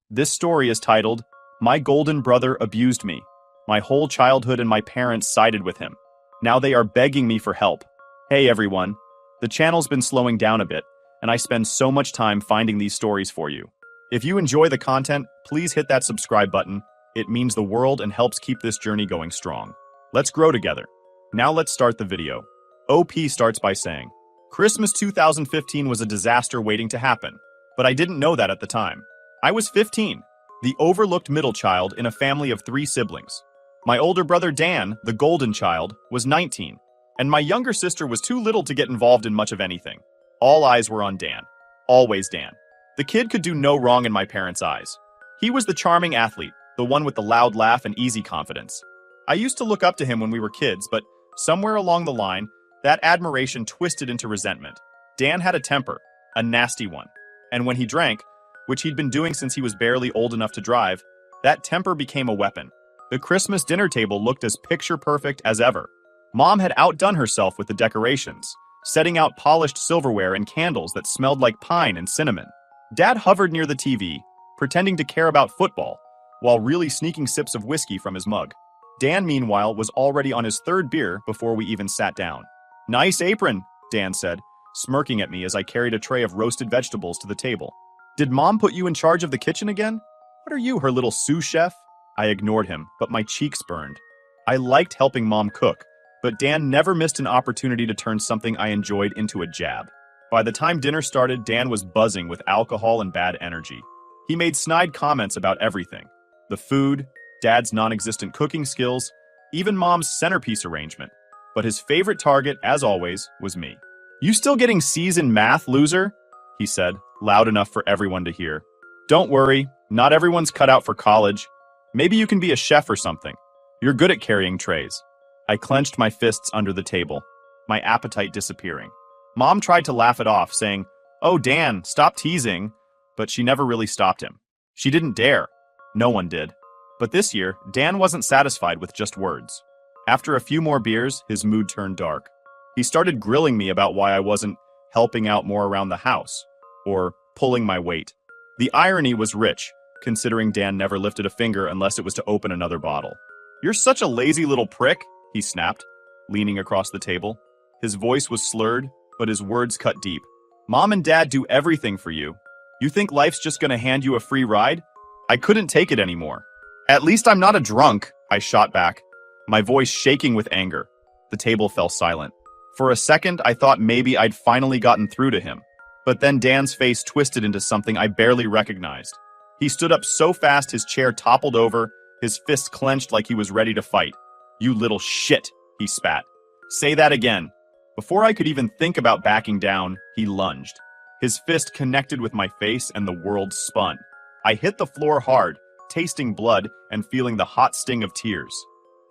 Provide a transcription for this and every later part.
This story is titled, My Golden Brother Abused Me. My whole childhood and my parents sided with him. Now they are begging me for help. Hey everyone. The channel's been slowing down a bit, and I spend so much time finding these stories for you. If you enjoy the content, please hit that subscribe button. It means the world and helps keep this journey going strong. Let's grow together. Now let's start the video. OP starts by saying, Christmas 2015 was a disaster waiting to happen, but I didn't know that at the time. I was 15, the overlooked middle child in a family of 3 siblings. My older brother Dan, the golden child, was 19, and my younger sister was too little to get involved in much of anything. All eyes were on Dan. Always Dan. The kid could do no wrong in my parents' eyes. He was the charming athlete, the one with the loud laugh and easy confidence. I used to look up to him when we were kids, but somewhere along the line, that admiration twisted into resentment. Dan had a temper, a nasty one. And when he drank, which he'd been doing since he was barely old enough to drive, that temper became a weapon. The Christmas dinner table looked as picture-perfect as ever. Mom had outdone herself with the decorations, setting out polished silverware and candles that smelled like pine and cinnamon. Dad hovered near the TV, pretending to care about football, while really sneaking sips of whiskey from his mug. Dan, meanwhile, was already on his 3rd beer before we even sat down. Nice apron, Dan said, smirking at me as I carried a tray of roasted vegetables to the table. Did Mom put you in charge of the kitchen again? What are you, her little sous chef? I ignored him, but my cheeks burned. I liked helping Mom cook, but Dan never missed an opportunity to turn something I enjoyed into a jab. By the time dinner started, Dan was buzzing with alcohol and bad energy. He made snide comments about everything. The food, Dad's non-existent cooking skills, even Mom's centerpiece arrangement. But his favorite target, as always, was me. You still getting C's in math, loser? He said, loud enough for everyone to hear. Don't worry, not everyone's cut out for college. Maybe you can be a chef or something. You're good at carrying trays. I clenched my fists under the table, my appetite disappearing. Mom tried to laugh it off, saying, Oh, Dan, stop teasing. But she never really stopped him. She didn't dare. No one did. But this year, Dan wasn't satisfied with just words. After a few more beers, his mood turned dark. He started grilling me about why I wasn't helping out more around the house, or pulling my weight. The irony was rich, considering Dan never lifted a finger unless it was to open another bottle. You're such a lazy little prick, he snapped, leaning across the table. His voice was slurred, but his words cut deep. Mom and Dad do everything for you. You think life's just gonna hand you a free ride? I couldn't take it anymore. At least I'm not a drunk, I shot back, my voice shaking with anger. The table fell silent. For a second, I thought maybe I'd finally gotten through to him. But then Dan's face twisted into something I barely recognized. He stood up so fast his chair toppled over, his fists clenched like he was ready to fight. You little shit, he spat. Say that again. Before I could even think about backing down, he lunged. His fist connected with my face and the world spun. I hit the floor hard, tasting blood and feeling the hot sting of tears.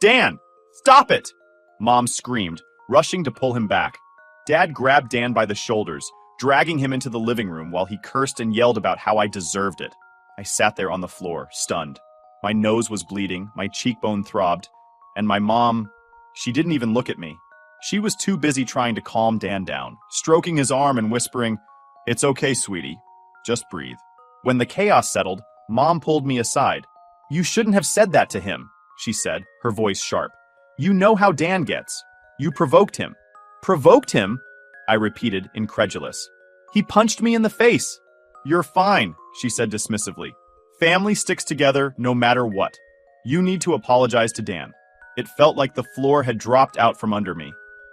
Dan, stop it! Mom screamed, rushing to pull him back. Dad grabbed Dan by the shoulders, dragging him into the living room while he cursed and yelled about how I deserved it. I sat there on the floor, stunned. My nose was bleeding, my cheekbone throbbed, and my mom, she didn't even look at me. She was too busy trying to calm Dan down, stroking his arm and whispering, It's okay, sweetie. Just breathe. When the chaos settled, Mom pulled me aside. You shouldn't have said that to him, she said, her voice sharp. You know how Dan gets. You provoked him. Provoked him? I repeated, incredulous. He punched me in the face. You're fine, she said dismissively. Family sticks together no matter what. You need to apologize to Dan. It felt like the floor had dropped out from under me.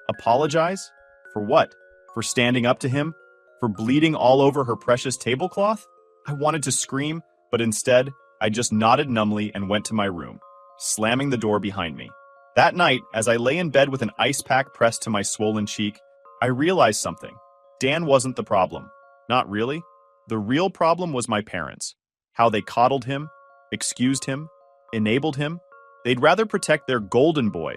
Apologize? For what? For standing up to him? For bleeding all over her precious tablecloth? I wanted to scream, but instead, I just nodded numbly and went to my room, slamming the door behind me. That night, as I lay in bed with an ice pack pressed to my swollen cheek, I realized something. Dan wasn't the problem. Not really. The real problem was my parents. How they coddled him, excused him, enabled him. They'd rather protect their golden boy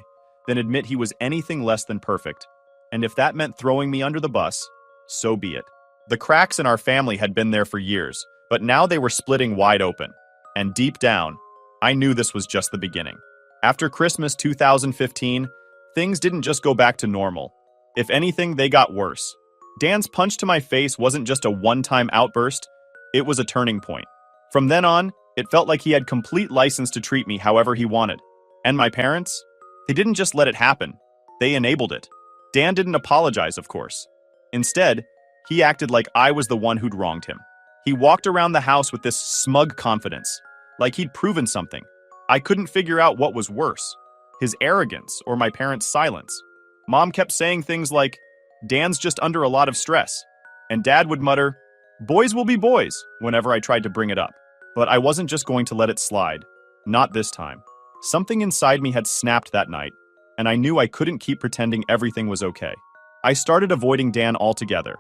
than admit he was anything less than perfect. And if that meant throwing me under the bus, so be it. The cracks in our family had been there for years, but now they were splitting wide open. And deep down, I knew this was just the beginning. After Christmas 2015, things didn't just go back to normal. If anything, they got worse. Dan's punch to my face wasn't just a one-time outburst, it was a turning point. From then on, it felt like he had complete license to treat me however he wanted. And my parents? They didn't just let it happen. They enabled it. Dan didn't apologize, of course. Instead, he acted like I was the one who'd wronged him. He walked around the house with this smug confidence, like he'd proven something. I couldn't figure out what was worse, his arrogance or my parents' silence. Mom kept saying things like, "Dan's just under a lot of stress." And Dad would mutter, "Boys will be boys," whenever I tried to bring it up. But I wasn't just going to let it slide. Not this time. Something inside me had snapped that night, and I knew I couldn't keep pretending everything was okay. I started avoiding Dan altogether,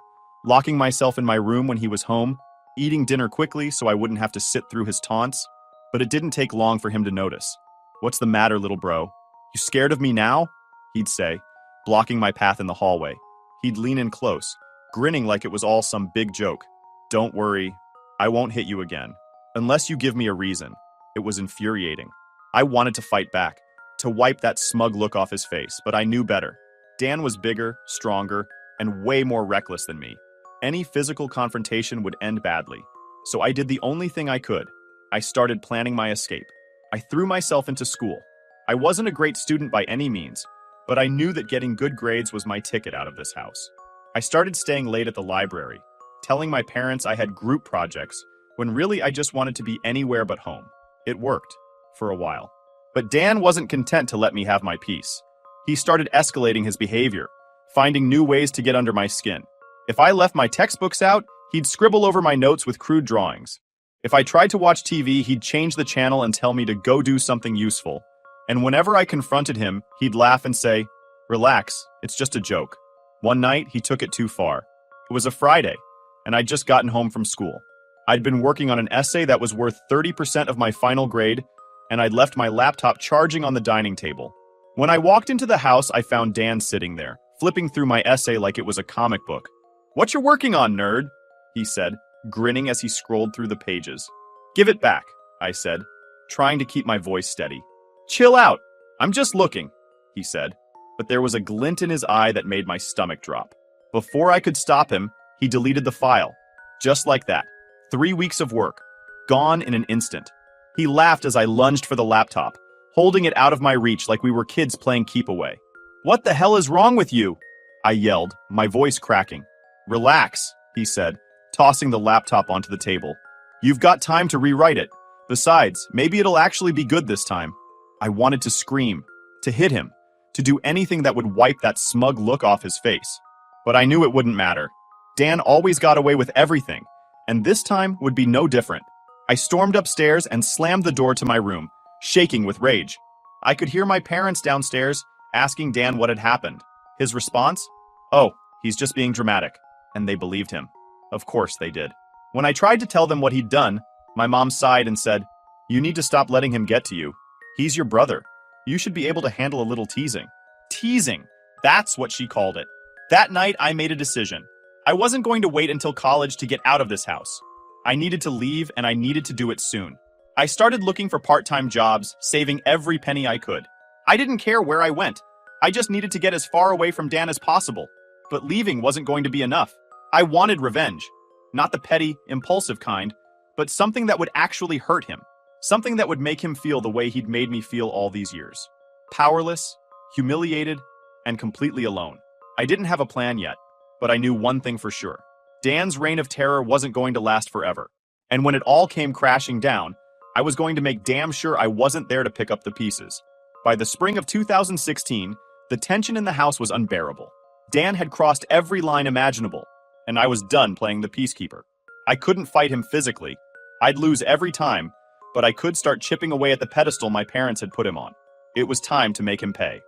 locking myself in my room when he was home, eating dinner quickly so I wouldn't have to sit through his taunts. But it didn't take long for him to notice. "What's the matter, little bro? You scared of me now?" he'd say, blocking my path in the hallway. He'd lean in close, grinning like it was all some big joke. "Don't worry, I won't hit you again. Unless you give me a reason." It was infuriating. I wanted to fight back, to wipe that smug look off his face, but I knew better. Dan was bigger, stronger, and way more reckless than me. Any physical confrontation would end badly. So I did the only thing I could. I started planning my escape. I threw myself into school. I wasn't a great student by any means, but I knew that getting good grades was my ticket out of this house. I started staying late at the library, telling my parents I had group projects, when really I just wanted to be anywhere but home. It worked, for a while. But Dan wasn't content to let me have my peace. He started escalating his behavior, finding new ways to get under my skin. If I left my textbooks out, he'd scribble over my notes with crude drawings. If I tried to watch TV, he'd change the channel and tell me to go do something useful. And whenever I confronted him, he'd laugh and say, "Relax, it's just a joke." One night, he took it too far. It was a Friday, and I'd just gotten home from school. I'd been working on an essay that was worth 30% of my final grade, and I'd left my laptop charging on the dining table. When I walked into the house, I found Dan sitting there, flipping through my essay like it was a comic book. "What you working on, nerd?" he said, grinning as he scrolled through the pages. "Give it back," I said, trying to keep my voice steady. "Chill out. I'm just looking," he said, but there was a glint in his eye that made my stomach drop. Before I could stop him, he deleted the file. Just like that. 3 weeks of work. Gone in an instant. He laughed as I lunged for the laptop, holding it out of my reach like we were kids playing keep away. "What the hell is wrong with you?" I yelled, my voice cracking. "Relax," he said, tossing the laptop onto the table. "You've got time to rewrite it. Besides, maybe it'll actually be good this time." I wanted to scream, to hit him, to do anything that would wipe that smug look off his face. But I knew it wouldn't matter. Dan always got away with everything, and this time would be no different. I stormed upstairs and slammed the door to my room, shaking with rage. I could hear my parents downstairs asking Dan what had happened. His response? "Oh, he's just being dramatic." And they believed him. Of course they did. When I tried to tell them what he'd done, my mom sighed and said, "You need to stop letting him get to you. He's your brother. You should be able to handle a little teasing." Teasing. That's what she called it. That night, I made a decision. I wasn't going to wait until college to get out of this house. I needed to leave, and I needed to do it soon. I started looking for part-time jobs, saving every penny I could. I didn't care where I went. I just needed to get as far away from Dan as possible. But leaving wasn't going to be enough. I wanted revenge. Not the petty, impulsive kind, but something that would actually hurt him. Something that would make him feel the way he'd made me feel all these years. Powerless, humiliated, and completely alone. I didn't have a plan yet, but I knew one thing for sure. Dan's reign of terror wasn't going to last forever. And when it all came crashing down, I was going to make damn sure I wasn't there to pick up the pieces. By the spring of 2016, the tension in the house was unbearable. Dan had crossed every line imaginable, and I was done playing the peacekeeper. I couldn't fight him physically. I'd lose every time, but I could start chipping away at the pedestal my parents had put him on. It was time to make him pay.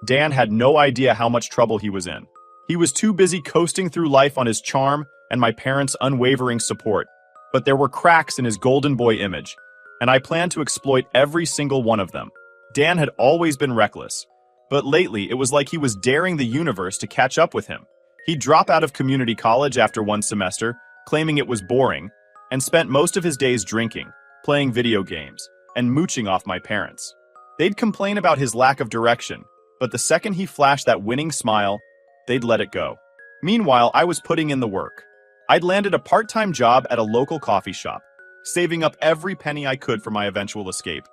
Dan had no idea how much trouble he was in. He was too busy coasting through life on his charm and my parents' unwavering support. But there were cracks in his golden boy image, and I planned to exploit every single one of them. Dan had always been reckless, but lately it was like he was daring the universe to catch up with him. He'd drop out of community college after one semester, claiming it was boring, and spent most of his days drinking, playing video games, and mooching off my parents. They'd complain about his lack of direction, but the second he flashed that winning smile, they'd let it go. Meanwhile, I was putting in the work. I'd landed a part-time job at a local coffee shop, saving up every penny I could for my eventual escape.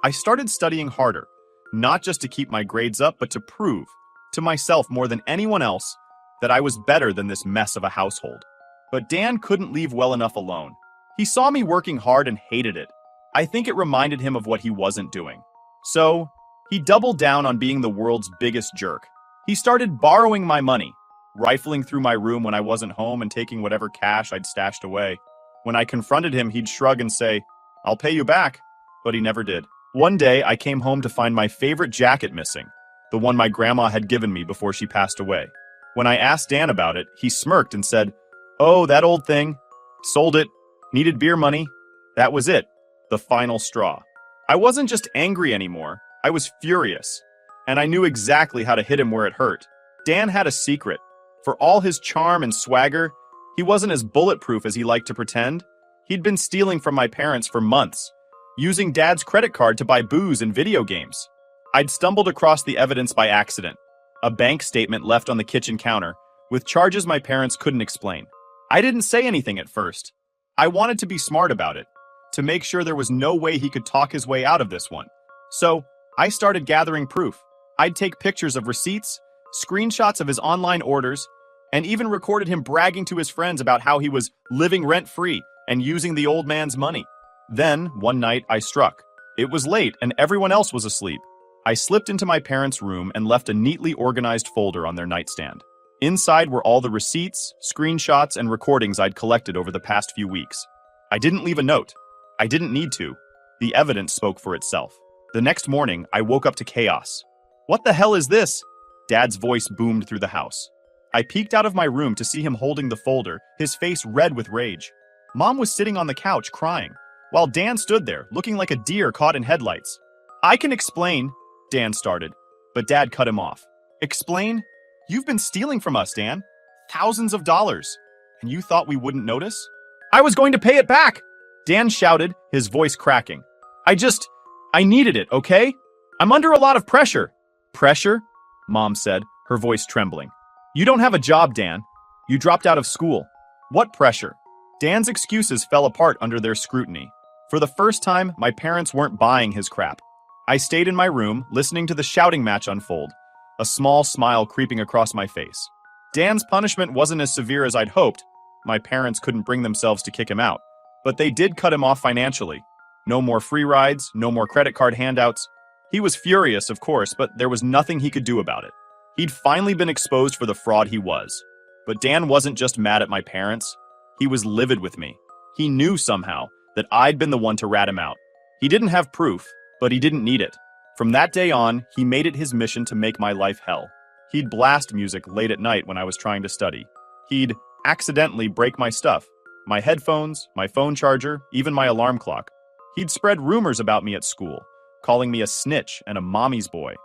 I started studying harder, not just to keep my grades up, but to prove, to myself more than anyone else, that I was better than this mess of a household. But Dan couldn't leave well enough alone. He saw me working hard and hated it. I think it reminded him of what he wasn't doing. So, he doubled down on being the world's biggest jerk. He started borrowing my money, rifling through my room when I wasn't home and taking whatever cash I'd stashed away. When I confronted him, he'd shrug and say, "I'll pay you back," but he never did. One day, I came home to find my favorite jacket missing, the one my grandma had given me before she passed away. When I asked Dan about it, he smirked and said, "Oh, that old thing. Sold it. Needed beer money." That was it. The final straw. I wasn't just angry anymore. I was furious. And I knew exactly how to hit him where it hurt. Dan had a secret. For all his charm and swagger, he wasn't as bulletproof as he liked to pretend. He'd been stealing from my parents for months, using Dad's credit card to buy booze and video games. I'd stumbled across the evidence by accident. A bank statement left on the kitchen counter, with charges my parents couldn't explain. I didn't say anything at first. I wanted to be smart about it, to make sure there was no way he could talk his way out of this one. So, I started gathering proof. I'd take pictures of receipts, screenshots of his online orders, and even recorded him bragging to his friends about how he was living rent-free and using the old man's money. Then, one night, I struck. It was late and everyone else was asleep. I slipped into my parents' room and left a neatly organized folder on their nightstand. Inside were all the receipts, screenshots, and recordings I'd collected over the past few weeks. I didn't leave a note. I didn't need to. The evidence spoke for itself. The next morning, I woke up to chaos. "What the hell is this?" Dad's voice boomed through the house. I peeked out of my room to see him holding the folder, his face red with rage. Mom was sitting on the couch crying, while Dan stood there, looking like a deer caught in headlights. "I can explain," Dan started, but Dad cut him off. "Explain? You've been stealing from us, Dan. Thousands of dollars. And you thought we wouldn't notice?" "I was going to pay it back!" Dan shouted, his voice cracking. I needed it, okay? I'm under a lot of pressure." "Pressure?" Mom said, her voice trembling. "You don't have a job, Dan. You dropped out of school. What pressure?" Dan's excuses fell apart under their scrutiny. For the first time, my parents weren't buying his crap. I stayed in my room, listening to the shouting match unfold, a small smile creeping across my face. Dan's punishment wasn't as severe as I'd hoped. My parents couldn't bring themselves to kick him out, but they did cut him off financially. No more free rides, no more credit card handouts. He was furious, of course, but there was nothing he could do about it. He'd finally been exposed for the fraud he was. But Dan wasn't just mad at my parents. He was livid with me. He knew somehow that I'd been the one to rat him out. He didn't have proof, but he didn't need it. From that day on, he made it his mission to make my life hell. He'd blast music late at night when I was trying to study. He'd accidentally break my stuff, my headphones, my phone charger, even my alarm clock. He'd spread rumors about me at school, calling me a snitch and a mommy's boy.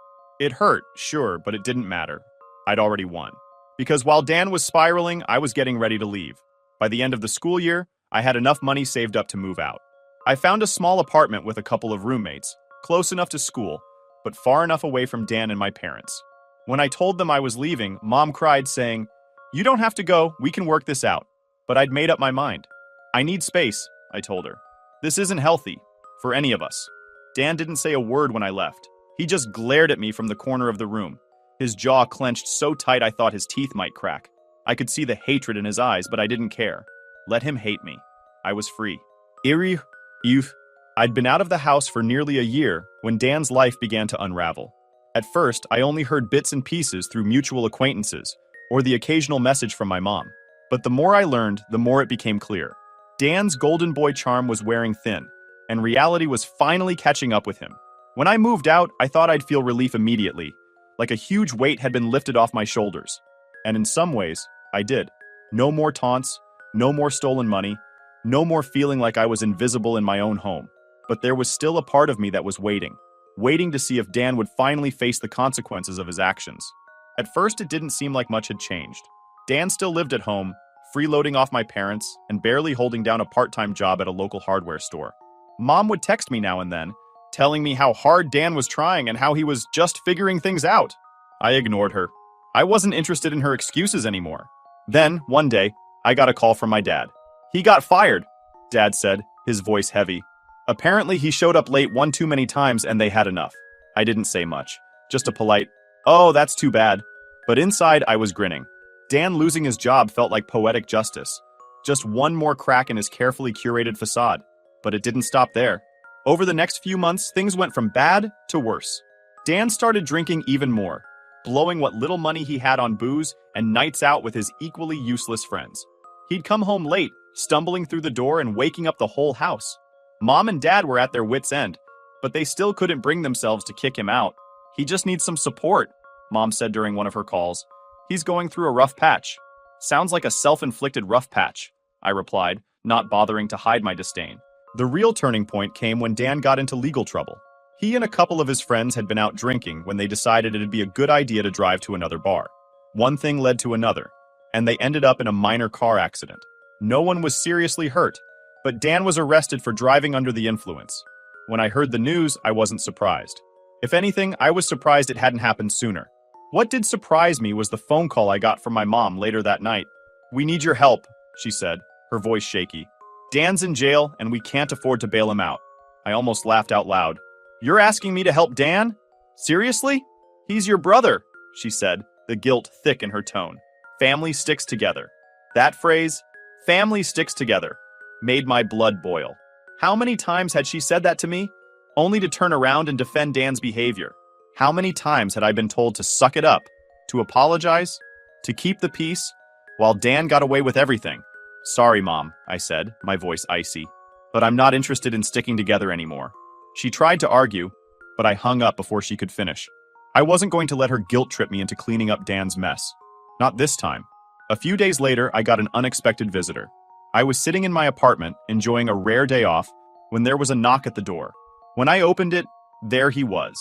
It hurt, sure, but it didn't matter. I'd already won. Because while Dan was spiraling, I was getting ready to leave. By the end of the school year, I had enough money saved up to move out. I found a small apartment with a couple of roommates, close enough to school, but far enough away from Dan and my parents. When I told them I was leaving, Mom cried, saying, "You don't have to go, we can work this out." But I'd made up my mind. "I need space," I told her. "This isn't healthy, for any of us." Dan didn't say a word when I left. He just glared at me from the corner of the room. His jaw clenched so tight I thought his teeth might crack. I could see the hatred in his eyes, but I didn't care. Let him hate me. I was free. I'd been out of the house for nearly a year when Dan's life began to unravel. At first, I only heard bits and pieces through mutual acquaintances or the occasional message from my mom. But the more I learned, the more it became clear. Dan's golden boy charm was wearing thin, and reality was finally catching up with him. When I moved out, I thought I'd feel relief immediately, like a huge weight had been lifted off my shoulders. And in some ways, I did. No more taunts, no more stolen money, no more feeling like I was invisible in my own home. But there was still a part of me that was waiting to see if Dan would finally face the consequences of his actions. At first, it didn't seem like much had changed. Dan still lived at home, freeloading off my parents and barely holding down a part-time job at a local hardware store. Mom would text me now and then, telling me how hard Dan was trying and how he was just figuring things out. I ignored her. I wasn't interested in her excuses anymore. Then, one day, I got a call from my dad. "He got fired," Dad said, his voice heavy. Apparently, he showed up late one too many times and they had enough. I didn't say much, just a polite, "Oh, that's too bad." But inside, I was grinning. Dan losing his job felt like poetic justice. Just one more crack in his carefully curated facade. But it didn't stop there. Over the next few months, things went from bad to worse. Dan started drinking even more, blowing what little money he had on booze and nights out with his equally useless friends. He'd come home late, stumbling through the door and waking up the whole house. Mom and Dad were at their wits' end, but they still couldn't bring themselves to kick him out. "He just needs some support," Mom said during one of her calls. "He's going through a rough patch." "Sounds like a self-inflicted rough patch," I replied, not bothering to hide my disdain. The real turning point came when Dan got into legal trouble. He and a couple of his friends had been out drinking when they decided it'd be a good idea to drive to another bar. One thing led to another, and they ended up in a minor car accident. No one was seriously hurt, but Dan was arrested for driving under the influence. When I heard the news, I wasn't surprised. If anything, I was surprised it hadn't happened sooner. What did surprise me was the phone call I got from my mom later that night. "We need your help," she said, her voice shaky. "Dan's in jail, and we can't afford to bail him out." I almost laughed out loud. "You're asking me to help Dan? Seriously? He's your brother," she said, the guilt thick in her tone. "Family sticks together." That phrase, "family sticks together," made my blood boil. How many times had she said that to me, only to turn around and defend Dan's behavior? How many times had I been told to suck it up, to apologize, to keep the peace, while Dan got away with everything? "Sorry, Mom," I said, my voice icy, "but I'm not interested in sticking together anymore." She tried to argue, but I hung up before she could finish. I wasn't going to let her guilt trip me into cleaning up Dan's mess. Not this time. A few days later, I got an unexpected visitor. I was sitting in my apartment, enjoying a rare day off, when there was a knock at the door. When I opened it, there he was.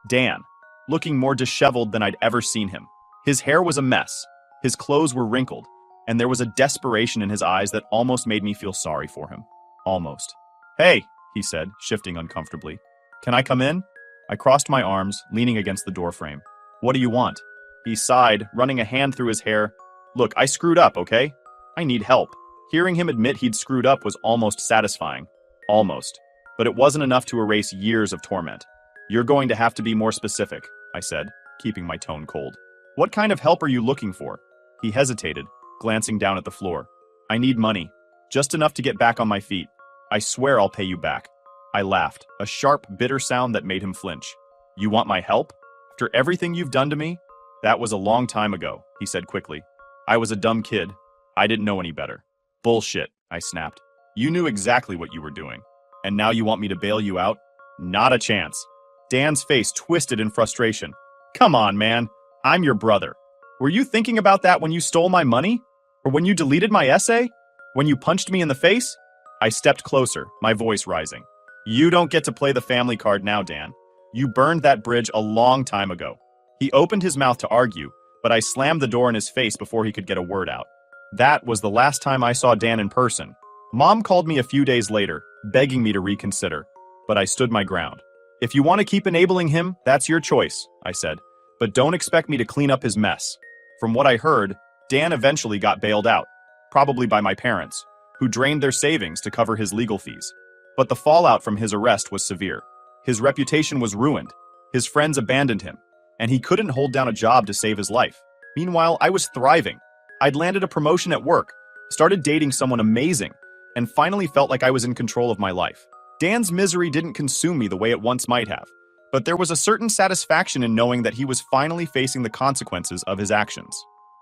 Dan, looking more disheveled than I'd ever seen him. His hair was a mess, his clothes were wrinkled, and there was a desperation in his eyes that almost made me feel sorry for him. Almost. "Hey," he said, shifting uncomfortably. "Can I come in?" I crossed my arms, leaning against the doorframe. "What do you want?" He sighed, running a hand through his hair. "Look, I screwed up, okay? I need help." Hearing him admit he'd screwed up was almost satisfying. Almost. But it wasn't enough to erase years of torment. "You're going to have to be more specific," I said, keeping my tone cold. "What kind of help are you looking for?" He hesitated, glancing down at the floor. "I need money. Just enough to get back on my feet. I swear I'll pay you back." I laughed, a sharp, bitter sound that made him flinch. "You want my help? After everything you've done to me?" "That was a long time ago," he said quickly. "I was a dumb kid. I didn't know any better." "Bullshit," I snapped. "You knew exactly what you were doing. And now you want me to bail you out? Not a chance." Dan's face twisted in frustration. "Come on, man. I'm your brother. Were you thinking about that when you stole my money? Or when you deleted my essay? When you punched me in the face?" I stepped closer, my voice rising. "You don't get to play the family card now, Dan. You burned that bridge a long time ago." He opened his mouth to argue, but I slammed the door in his face before he could get a word out. That was the last time I saw Dan in person. Mom called me a few days later, begging me to reconsider, but I stood my ground. "If you want to keep enabling him, that's your choice," I said, "but don't expect me to clean up his mess." From what I heard, Dan eventually got bailed out, probably by my parents, who drained their savings to cover his legal fees. But the fallout from his arrest was severe. His reputation was ruined, his friends abandoned him, and he couldn't hold down a job to save his life. Meanwhile, I was thriving. I'd landed a promotion at work, started dating someone amazing, and finally felt like I was in control of my life. Dan's misery didn't consume me the way it once might have, but there was a certain satisfaction in knowing that he was finally facing the consequences of his actions.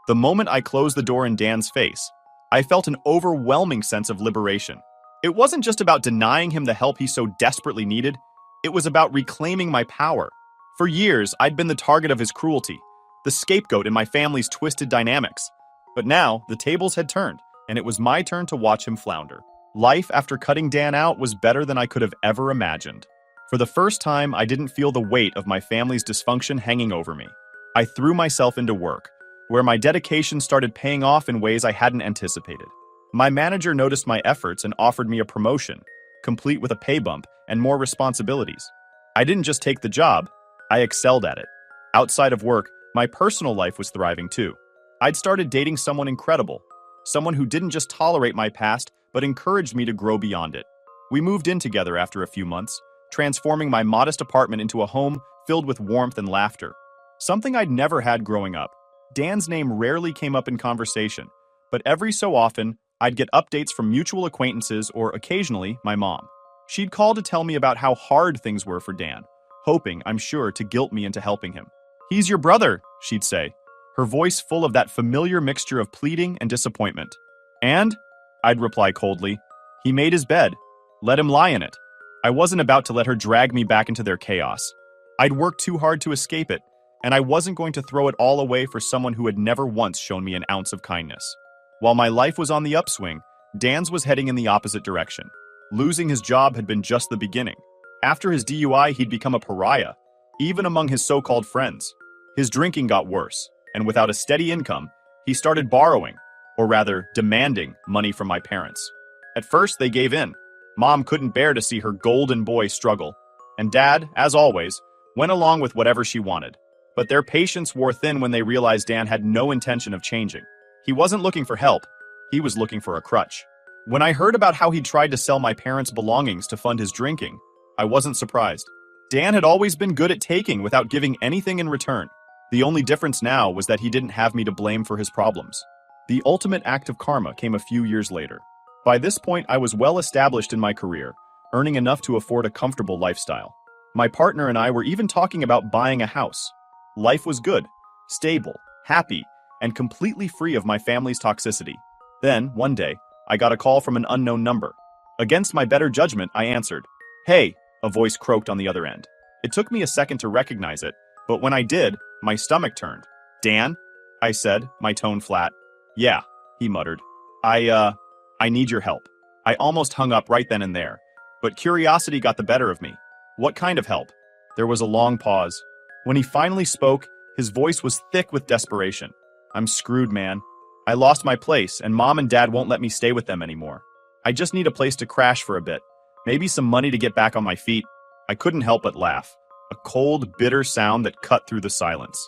The moment I closed the door in Dan's face, I felt an overwhelming sense of liberation. It wasn't just about denying him the help he so desperately needed, it was about reclaiming my power. For years, I'd been the target of his cruelty, the scapegoat in my family's twisted dynamics. But now, the tables had turned, and it was my turn to watch him flounder. Life after cutting Dan out was better than I could have ever imagined. For the first time, I didn't feel the weight of my family's dysfunction hanging over me. I threw myself into work, where my dedication started paying off in ways I hadn't anticipated. My manager noticed my efforts and offered me a promotion, complete with a pay bump and more responsibilities. I didn't just take the job, I excelled at it. Outside of work, my personal life was thriving too. I'd started dating someone incredible, someone who didn't just tolerate my past, but encouraged me to grow beyond it. We moved in together after a few months, transforming my modest apartment into a home filled with warmth and laughter. Something I'd never had growing up. Dan's name rarely came up in conversation, but every so often, I'd get updates from mutual acquaintances or occasionally my mom. She'd call to tell me about how hard things were for Dan, hoping, I'm sure, to guilt me into helping him. "He's your brother," she'd say, her voice full of that familiar mixture of pleading and disappointment. "And?" I'd reply coldly, "He made his bed. Let him lie in it." I wasn't about to let her drag me back into their chaos. I'd worked too hard to escape it, and I wasn't going to throw it all away for someone who had never once shown me an ounce of kindness. While my life was on the upswing, Dan's was heading in the opposite direction. Losing his job had been just the beginning. After his DUI, he'd become a pariah, even among his so-called friends. His drinking got worse, and without a steady income, he started borrowing, or rather, demanding money from my parents. At first, they gave in. Mom couldn't bear to see her golden boy struggle, and Dad, as always, went along with whatever she wanted. But their patience wore thin when they realized Dan had no intention of changing. He wasn't looking for help, he was looking for a crutch. When I heard about how he'd tried to sell my parents' belongings to fund his drinking, I wasn't surprised. Dan had always been good at taking without giving anything in return. The only difference now was that he didn't have me to blame for his problems. The ultimate act of karma came a few years later. By this point, I was well established in my career, earning enough to afford a comfortable lifestyle. My partner and I were even talking about buying a house. Life was good, stable, happy, and completely free of my family's toxicity. Then, one day, I got a call from an unknown number. Against my better judgment, I answered. "Hey," a voice croaked on the other end. It took me a second to recognize it, but when I did, my stomach turned. "Dan?" I said, my tone flat. "Yeah," he muttered. I need your help." I almost hung up right then and there, but curiosity got the better of me. "What kind of help?" There was a long pause. When he finally spoke, his voice was thick with desperation. "I'm screwed, man. I lost my place, and Mom and Dad won't let me stay with them anymore. I just need a place to crash for a bit. Maybe some money to get back on my feet." I couldn't help but laugh. A cold, bitter sound that cut through the silence.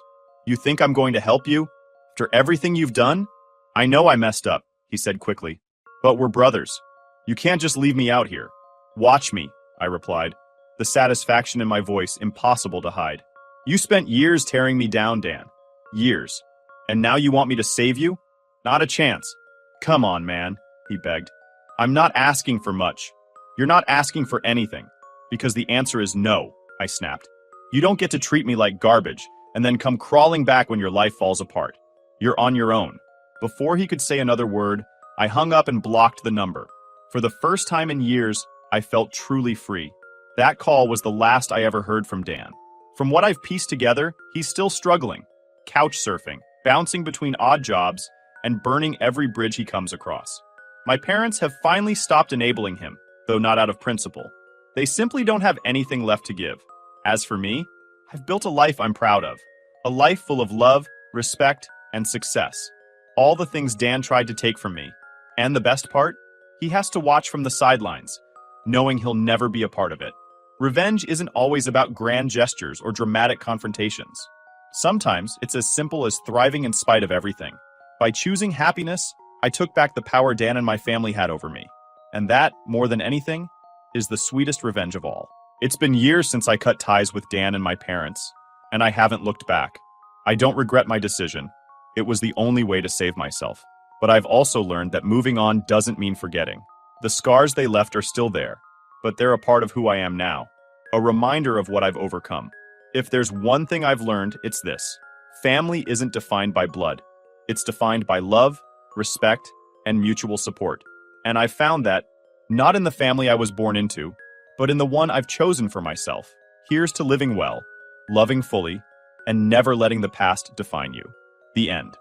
"You think I'm going to help you? After everything you've done?" "I know I messed up," he said quickly. "But we're brothers. You can't just leave me out here." "Watch me," I replied, the satisfaction in my voice impossible to hide. "You spent years tearing me down, Dan. Years. And now you want me to save you? Not a chance." "Come on, man," he begged. "I'm not asking for much. You're not asking for anything. Because the answer is no," I snapped. "You don't get to treat me like garbage and then come crawling back when your life falls apart. You're on your own." Before he could say another word, I hung up and blocked the number. For the first time in years, I felt truly free. That call was the last I ever heard from Dan. From what I've pieced together, he's still struggling, couch surfing, bouncing between odd jobs, and burning every bridge he comes across. My parents have finally stopped enabling him, though not out of principle. They simply don't have anything left to give. As for me, I've built a life I'm proud of. A life full of love, respect, and success. All the things Dan tried to take from me. And the best part? He has to watch from the sidelines, knowing he'll never be a part of it. Revenge isn't always about grand gestures or dramatic confrontations. Sometimes it's as simple as thriving in spite of everything. By choosing happiness, I took back the power Dan and my family had over me. And that, more than anything, is the sweetest revenge of all. It's been years since I cut ties with Dan and my parents, and I haven't looked back. I don't regret my decision. It was the only way to save myself. But I've also learned that moving on doesn't mean forgetting. The scars they left are still there, but they're a part of who I am now. A reminder of what I've overcome. If there's one thing I've learned, it's this. Family isn't defined by blood. It's defined by love, respect, and mutual support. And I've found that, not in the family I was born into, but in the one I've chosen for myself. Here's to living well, loving fully, and never letting the past define you. The end.